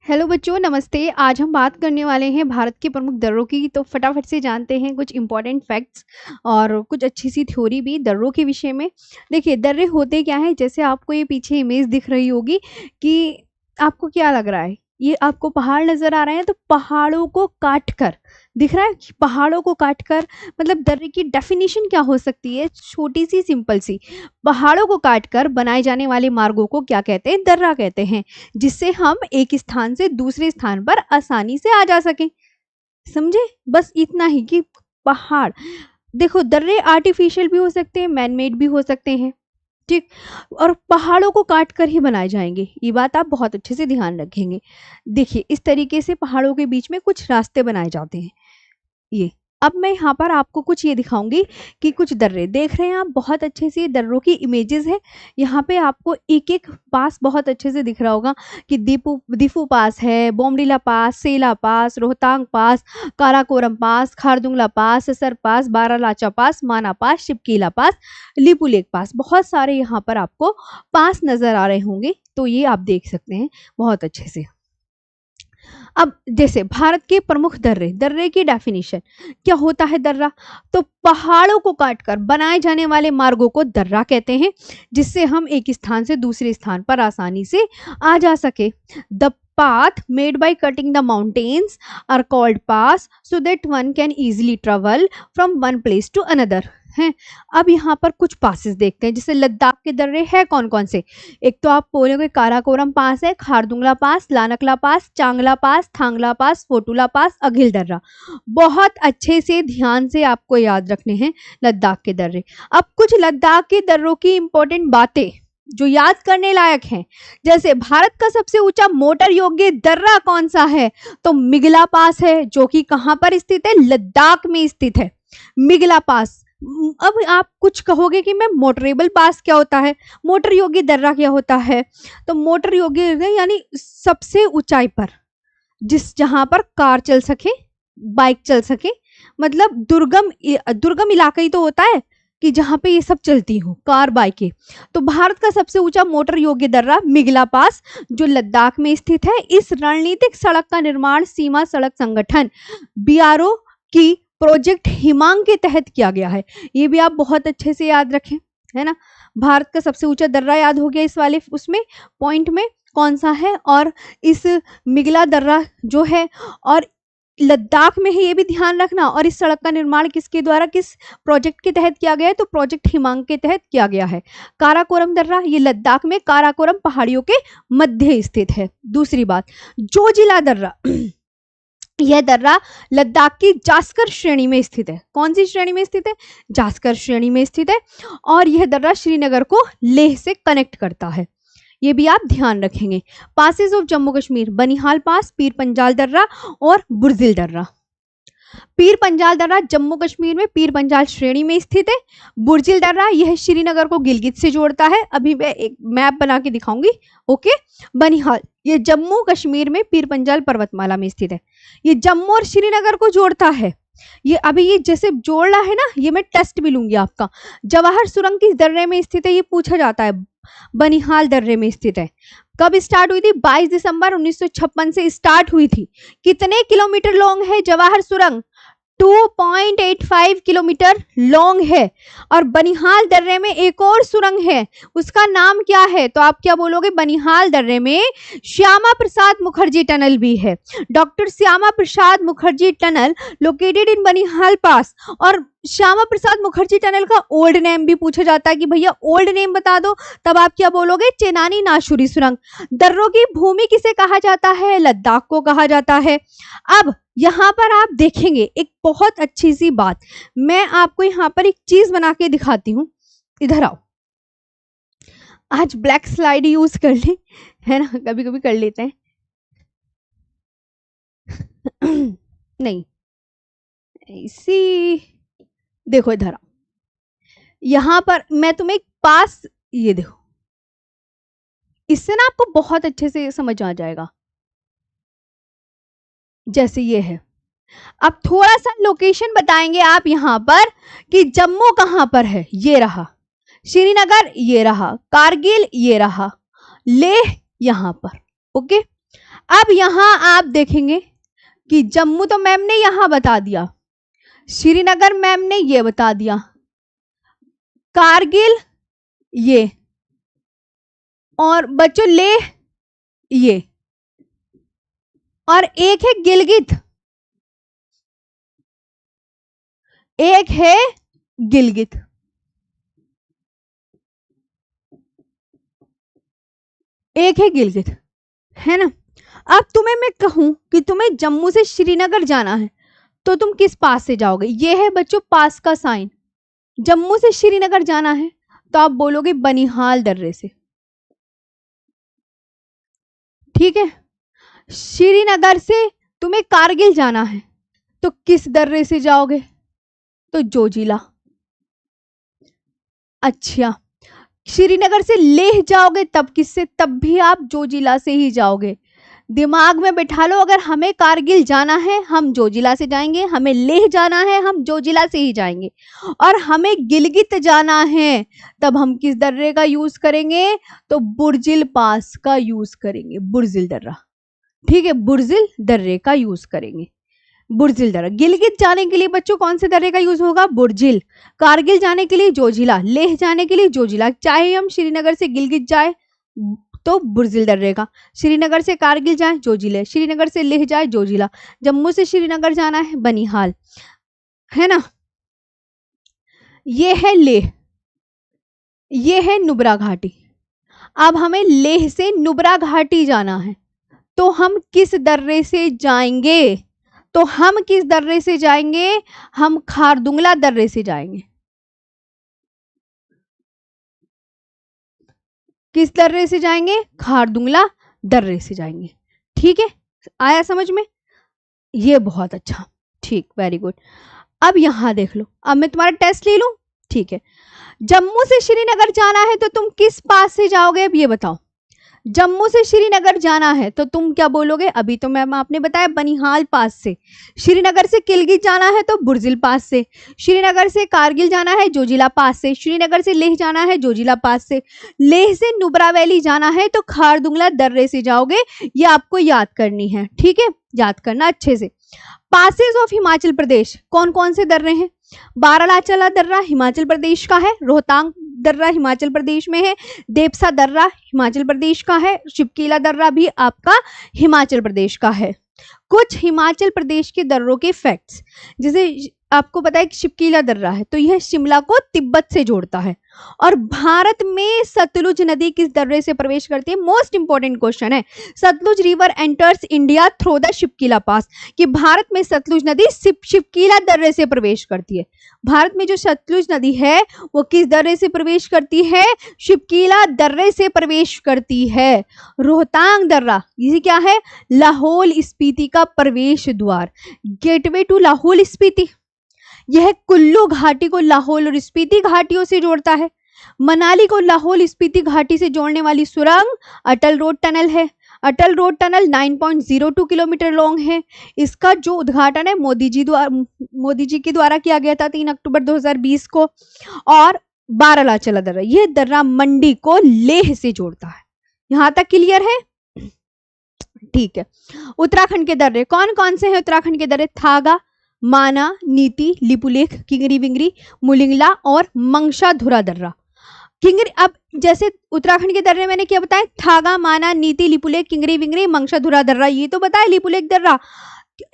Hello बच्चों, नमस्ते। आज हम बात करने वाले हैं भारत के प्रमुख दर्रों की। तो फटाफट से जानते हैं कुछ इंपॉर्टेंट फैक्ट्स और कुछ अच्छी सी थ्योरी भी दर्रों के विषय में। देखिए, दर्रे होते क्या हैं, जैसे आपको ये पीछे इमेज दिख रही होगी कि आपको क्या लग रहा है, ये आपको पहाड़ नजर आ रहे हैं, तो पहाड़ों को काट कर दिख रहा है कि पहाड़ों को काट कर, मतलब दर्रे की डेफिनेशन क्या हो सकती है, छोटी सी सिंपल सी। पहाड़ों को काट कर बनाए जाने वाले मार्गों को क्या कहते हैं, दर्रा कहते हैं, जिससे हम एक स्थान से दूसरे स्थान पर आसानी से आ जा सके। समझे? बस इतना ही कि पहाड़, देखो दर्रे आर्टिफिशियल भी हो सकते हैं, मैन मेड भी हो सकते हैं, ठीक। और पहाड़ों को काट कर ही बनाए जाएंगे, ये बात आप बहुत अच्छे से ध्यान रखेंगे। देखिए, इस तरीके से पहाड़ों के बीच में कुछ रास्ते बनाए जाते हैं। ये अब मैं यहाँ पर आपको कुछ ये दिखाऊंगी कि कुछ दर्रे देख रहे हैं आप, बहुत अच्छे से दर्रों की इमेजेस है। यहाँ पे आपको एक एक पास बहुत अच्छे से दिख रहा होगा कि दीफू पास है, बोमडीला पास, सेला पास, रोहतांग पास, काराकोरम पास, खारदुंगला पास, ससर पास, बारालाचा पास, माना पास, शिपकीला पास, लिपुलेक पास। बहुत सारे यहाँ पर आपको पास नजर आ रहे होंगे, तो ये आप देख सकते हैं बहुत अच्छे से। अब जैसे भारत के प्रमुख दर्रे, दर्रे की डेफिनेशन क्या होता है दर्रा, तो पहाड़ों को काटकर बनाए जाने वाले मार्गों को दर्रा कहते हैं, जिससे हम एक स्थान से दूसरे स्थान पर आसानी से आ जा सके। The path made by cutting the mountains are called pass so that one can easily travel from one place to another हैं। अब यहाँ पर कुछ पासेस देखते हैं, जैसे लद्दाख के दर्रे हैं कौन कौन से। एक तो आप बोलोगे काराकोरम पास है, खारदुंगला पास, लानकला पास, चांगला पास, थांगला पास, फोटुला पास, अघिल दर्रा। बहुत अच्छे से ध्यान से आपको याद रखने हैं लद्दाख के दर्रे। अब कुछ लद्दाख के दर्रों की इंपॉर्टेंट बातें जो याद करने लायक हैं, जैसे भारत का सबसे ऊंचा मोटर योग्य दर्रा कौन सा है, तो मिगला पास है, जो कि कहां पर स्थित है, लद्दाख में स्थित है, मिगला पास। अब आप कुछ कहोगे कि मैम मोटरेबल पास क्या होता है, मोटर योग्य दर्रा क्या होता है, तो मोटर योग्य यानी सबसे ऊंचाई पर जहां पर कार चल सके, बाइक चल सके, मतलब दुर्गम इलाका ही तो होता है कि जहां पे ये सब चलती हो, कार बाइकें। तो भारत का सबसे ऊंचा मोटर योग्य दर्रा मिगला पास, जो लद्दाख में स्थित है। इस रणनीतिक सड़क का निर्माण सीमा सड़क संगठन बीआरओ की प्रोजेक्ट हिमांग के तहत किया गया है। ये भी आप बहुत अच्छे से याद रखें, है ना। भारत का सबसे ऊंचा दर्रा याद हो गया इस वाले उसमें पॉइंट में कौन सा है, और इस मिगला दर्रा जो है और लद्दाख में है, ये भी ध्यान रखना। और इस सड़क का निर्माण किसके द्वारा, किस प्रोजेक्ट के तहत किया गया है, तो प्रोजेक्ट हिमांग के तहत किया गया है। काराकोरम दर्रा, ये लद्दाख में काराकोरम पहाड़ियों के मध्य स्थित है। दूसरी बात, जोजिला दर्रा, यह दर्रा लद्दाख की जास्कर श्रेणी में स्थित है। कौन सी श्रेणी में स्थित है, जास्कर श्रेणी में स्थित है। और यह दर्रा श्रीनगर को लेह से कनेक्ट करता है, ये भी आप ध्यान रखेंगे। पासेस ऑफ जम्मू कश्मीर, बनिहाल पास, पीर पंजाल दर्रा और बुर्जिल दर्रा। पीर पंजाल दर्रा जम्मू कश्मीर में पीर पंजाल श्रेणी में स्थित है। बुर्जिल दर्रा यह श्रीनगर को गिलगित से जोड़ता है, अभी मैं एक मैप बना के दिखाऊंगी, ओके। बनिहाल ये जम्मू कश्मीर में पीर पंजाल पर्वतमाला में स्थित है, ये जम्मू और श्रीनगर को जोड़ता है। ये अभी ये जैसे जोड़ रहा है ना, ये मैं टेस्ट भी लूंगी आपका। जवाहर सुरंग किस दर्रे में स्थित है, ये पूछा जाता है, बनिहाल दर्रे में स्थित है। कब स्टार्ट हुई थी, 22 दिसंबर 1956 से स्टार्ट हुई थी। कितने किलोमीटर लॉन्ग है जवाहर सुरंग, 2.85 किलोमीटर लॉन्ग है। और बनिहाल दर्रे में एक और सुरंग है, उसका नाम क्या है, तो आप क्या बोलोगे, बनिहाल दर्रे में श्यामा प्रसाद मुखर्जी टनल भी है। Doctor Shyama Prasad Mukherjee tunnel located in Banihal pass. और श्यामा प्रसाद मुखर्जी टनल का ओल्ड नेम भी पूछा जाता है कि भैया ओल्ड नेम बता दो, तब आप क्या बोलोगे, चेनानी नाशुरी सुरंग। दर्रों की भूमि किसे कहा जाता है, लद्दाख को कहा जाता है। अब यहाँ पर आप देखेंगे एक बहुत अच्छी सी बात, मैं आपको यहाँ पर एक चीज बना के दिखाती हूँ, इधर आओ। आज ब्लैक स्लाइड यूज कर ले, है ना, कभी कभी कर लेते हैं नहीं इसी, देखो इधर आओ, यहां पर मैं तुम्हें एक पास, ये देखो, इससे ना आपको बहुत अच्छे से समझ आ जाएगा। जैसे ये है, अब थोड़ा सा लोकेशन बताएंगे आप यहां पर कि जम्मू कहां पर है, ये रहा, श्रीनगर ये रहा, कारगिल ये रहा, लेह यहां पर, ओके। अब यहां आप देखेंगे कि जम्मू तो मैम ने यहां बता दिया, श्रीनगर मैम ने ये बता दिया, कारगिल ये, और बच्चों लेह ये, और एक है गिलगित, एक है गिलगित। एक है गिलगित, है ना। अब तुम्हें मैं कहूं कि तुम्हें जम्मू से श्रीनगर जाना है तो तुम किस पास से जाओगे? ये है बच्चों पास का साइन। जम्मू से श्रीनगर जाना है तो आप बोलोगे बनिहाल दर्रे से, ठीक है। श्रीनगर से तुम्हें कारगिल जाना है तो किस दर्रे से जाओगे? तो जोजिला। अच्छा, श्रीनगर से लेह जाओगे तब किससे? तब भी आप जोजिला से ही जाओगे। दिमाग में बैठा लो, अगर हमें कारगिल जाना है हम जोजिला से जाएंगे, हमें लेह जाना है हम जोजिला से ही जाएंगे, और हमें गिलगित जाना है तब हम किस दर्रे का यूज करेंगे? तो बुर्जिल पास का यूज करेंगे, बुर्जिल दर्रा, ठीक है, बुर्जिल दर्रे का यूज करेंगे, बुर्जिल दर्रा। गिलगित जाने के लिए बच्चों कौन से दर्रे का यूज होगा? बुर्जिल। कारगिल जाने के लिए जोजिला, लेह जाने के लिए जोजिला। चाहे हम श्रीनगर से गिलगित जाए तो बुर्जिल दर्रे का, श्रीनगर से कारगिल जाए जोजिला, श्रीनगर से लेह जाए जोजिला, जम्मू से श्रीनगर जाना है बनिहाल, है ना। ये है लेह, ये है नुब्रा घाटी। अब हमें लेह से नुब्रा घाटी जाना है तो हम किस दर्रे से जाएंगे? तो हम किस दर्रे से जाएंगे? हम खारदुंगला दर्रे से जाएंगे। किस दर्रे से जाएंगे? खारदुंगला दर्रे से जाएंगे, ठीक है। आया समझ में? ये बहुत अच्छा, ठीक, वेरी गुड। अब यहां देख लो, अब मैं तुम्हारा टेस्ट ले लूं, ठीक है। जम्मू से श्रीनगर जाना है तो तुम किस पास से जाओगे? अब ये बताओ, जम्मू से श्रीनगर जाना है तो तुम क्या बोलोगे? अभी तो मैम आपने बताया बनिहाल पास से। श्रीनगर से गिलगित जाना है तो बुर्जिल पास से। श्रीनगर से कारगिल जाना है जोजिला पास से। श्रीनगर से लेह जाना है जोजिला पास से। लेह से नुब्रा वैली जाना है तो खारदुंगला दर्रे से जाओगे। ये आपको याद करनी है, ठीक है, याद करना अच्छे से। पासेस ऑफ हिमाचल प्रदेश कौन कौन से दर्रे हैं? बारालाचाला दर्रा हिमाचल प्रदेश का है, रोहतांग दर्रा हिमाचल प्रदेश में है, देपसा दर्रा हिमाचल प्रदेश का है, शिपकीला दर्रा भी आपका हिमाचल प्रदेश का है। कुछ हिमाचल प्रदेश के दर्रों के फैक्ट्स, जैसे आपको पता है कि शिपकीला दर्रा है तो यह शिमला को तिब्बत से जोड़ता है। और भारत में सतलुज नदी किस दर्रे से प्रवेश करती है? मोस्ट इंपॉर्टेंट क्वेश्चन है। Sutlej river enters India through the Shipki La pass, कि भारत में सतलुज नदी शिपकीला दर्रे से प्रवेश करती है। भारत में जो सतलुज नदी है वो किस दर्रे से प्रवेश करती है? शिपकीला दर्रे से प्रवेश करती है। रोहतांग दर्रा ये क्या है? लाहौल स्पीति का प्रवेश द्वार, गेटवे टू लाहौल स्पीति। यह कुल्लू घाटी को लाहौल और स्पीति घाटियों से जोड़ता है। मनाली को लाहौल स्पीति घाटी से जोड़ने वाली सुरंग अटल रोड टनल है। अटल रोड टनल 9.02 किलोमीटर लॉन्ग है। इसका जो उद्घाटन है मोदी जी के द्वारा किया गया था 3 अक्टूबर 2020 को। और बारालाचाला दर्रा, यह दर्रा मंडी को लेह से जोड़ता है। यहां तक क्लियर है? ठीक है। उत्तराखंड के दर्रे कौन कौन से हैं? उत्तराखंड के दर्रे थागा, माना, नीति, लिपुलेख, किंगरी विंगरी, मुलिंगला और मंगशाधुरा दर्रा। किंगरी, अब जैसे उत्तराखंड के दर्रे मैंने क्या बताया? थागा, माना, नीति, लिपुलेख, किंगरी विंगरी, मंगशाधुरा दर्रा, ये तो बताया। लिपुलेख दर्रा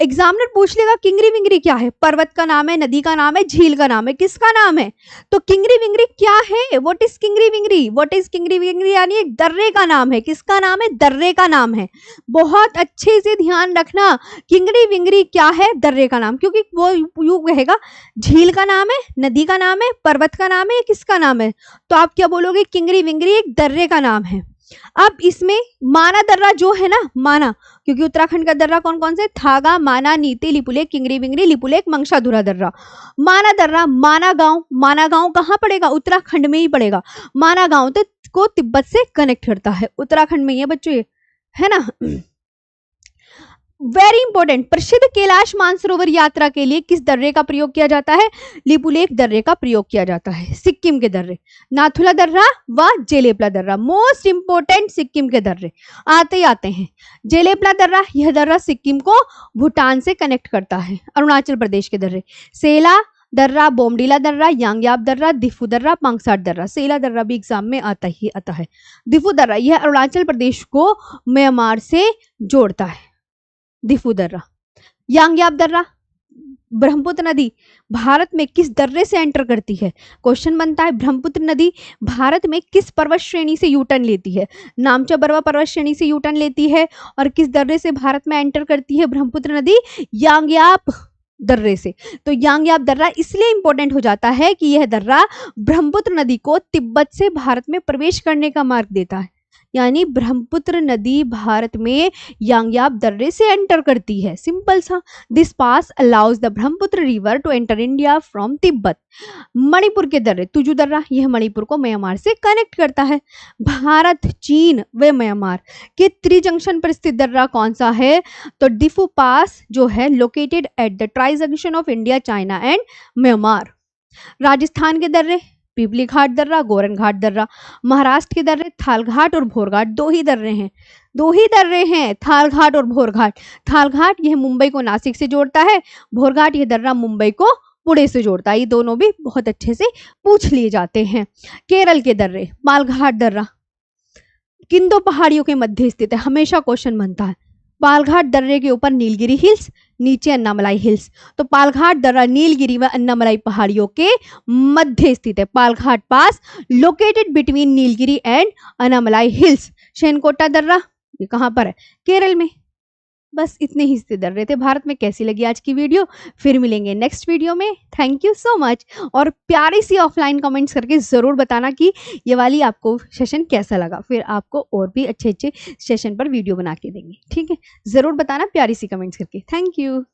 एग्जामिनर पूछ लेगा किंगरी विंगरी क्या है? पर्वत का नाम है, नदी का नाम है, झील का नाम है, किसका नाम है? तो किंगरी विंगरी क्या है? What is Kingri Wingri? What is Kingri Wingri यानी एक दर्रे का नाम है। किसका नाम है? दर्रे का नाम है। बहुत अच्छे से ध्यान रखना, किंगरी विंगरी क्या है? दर्रे का नाम, क्योंकि वो यूं कहेगा झील का नाम है, नदी का नाम है, पर्वत का नाम है, किसका नाम है? तो आप क्या बोलोगे? किंगरी विंगरी एक दर्रे का नाम है। अब इसमें माना दर्रा जो है ना, माना, क्योंकि उत्तराखंड का दर्रा कौन कौन से? थागा, माना, नीति, लिपुलेख, किंगरी विंगरी, लिपुलेख, मंगशाधुरा दर्रा। माना दर्रा, माना गांव, माना गांव कहाँ पड़ेगा? उत्तराखंड में ही पड़ेगा। माना गांव तो को तिब्बत से कनेक्ट करता है, उत्तराखंड में ही है बच्चों ये, है ना। वेरी इंपॉर्टेंट, प्रसिद्ध कैलाश मानसरोवर यात्रा के लिए किस दर्रे का प्रयोग किया जाता है? लिपुलेख दर्रे का प्रयोग किया जाता है। सिक्किम के दर्रे, नाथुला दर्रा व जेलेपला दर्रा, मोस्ट इंपॉर्टेंट सिक्किम के दर्रे आते ही आते हैं। जेलेपला दर्रा, यह दर्रा सिक्किम को भूटान से कनेक्ट करता है। अरुणाचल प्रदेश के दर्रे, सेला दर्रा, बोमडीला दर्रा, यांग्याप दर्रा, दिफू दर्रा, पांगसाट दर्रा। सेला दर्रा भी एग्जाम में आता ही आता है। दिफू दर्रा यह अरुणाचल प्रदेश को म्यांमार से जोड़ता है। दिफू दर्रा। यांग्याप दर्रा, ब्रह्मपुत्र नदी भारत में किस दर्रे से एंटर करती है? क्वेश्चन बनता है ब्रह्मपुत्र नदी भारत में किस पर्वत श्रेणी से यूटर्न लेती है? नामचा बरवा पर्वत श्रेणी से यूटर्न लेती है। और किस दर्रे से भारत में एंटर करती है ब्रह्मपुत्र नदी? यांग्याप दर्रे से। तो यांग्याप दर्रा इसलिए इंपॉर्टेंट हो जाता है कि यह दर्रा ब्रह्मपुत्र नदी को तिब्बत से भारत में प्रवेश करने का मार्ग देता है। यानी ब्रह्मपुत्र नदी भारत में यांग्याप दर्रे से एंटर करती है। सिंपल सा। This pass allows the Brahmaputra river to enter India from Tibet. Manipur के दर्रे, तुजु दर्रा, यह मणिपुर को म्यांमार से कनेक्ट करता है। भारत, चीन व म्यांमार के त्रिजंक्शन पर स्थित दर्रा कौन सा है? तो डिफू पास जो है located at the tri junction of India, China and Myanmar. Rajasthan के दर्रे, पिपली घाट दर्रा, गोरन घाट दर्रा। महाराष्ट्र के दर्रे, थाल घाट और भोर घाट। दो ही दर्रे हैं, थाल घाट और भोर घाट। थाल घाट यह मुंबई को नासिक से जोड़ता है, भोर घाट यह दर्रा मुंबई को पुणे से जोड़ता है। ये दोनों भी बहुत अच्छे से पूछ लिए जाते हैं। केरल के दर्रे, पालघाट दर्रा किन दो पहाड़ियों के मध्य स्थित है? हमेशा क्वेश्चन बनता है। पालघाट दर्रे के ऊपर नीलगिरी हिल्स, नीचे अन्नामलाई हिल्स। तो पालघाट दर्रा नीलगिरी व अन्नामलाई पहाड़ियों के मध्य स्थित है। Palghat pass located between Nilgiri and Annamalai hills. Shenkotta दर्रा ये कहाँ पर है? केरल में। बस इतने ही से दर्रे थे भारत में। कैसी लगी आज की वीडियो? फिर मिलेंगे नेक्स्ट वीडियो में। Thank you so much. और प्यारी सी ऑफलाइन कमेंट्स करके ज़रूर बताना कि ये वाली आपको सेशन कैसा लगा। फिर आपको और भी अच्छे अच्छे सेशन पर वीडियो बना के देंगे। ठीक है, ज़रूर बताना प्यारी सी कमेंट्स करके। Thank you.